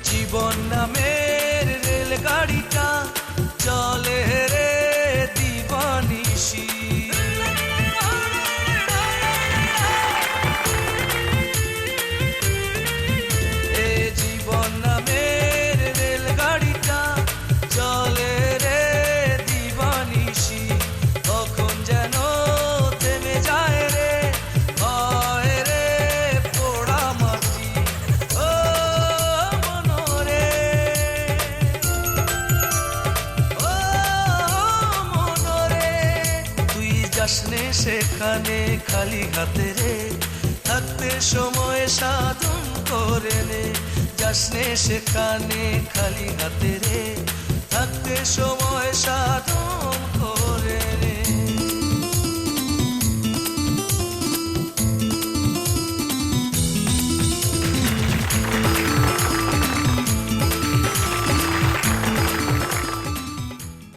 জীবন নামের রেলগাড়িটা চলে রে দিবানিশি, এ জীবন নামের রেলগাড়িটা চলে রে দিবানিশি, তখন যেন থেমে যায় রে হয় রে পোড়া মাটি। ও মনরে, ও মনরে, তুই যাসনে সেখানে খালি হাতে রে, থাকতে সময় সাধন করে নে। যাসনে সেখানে খালি হাতে রে, থাকতে সময় সাধন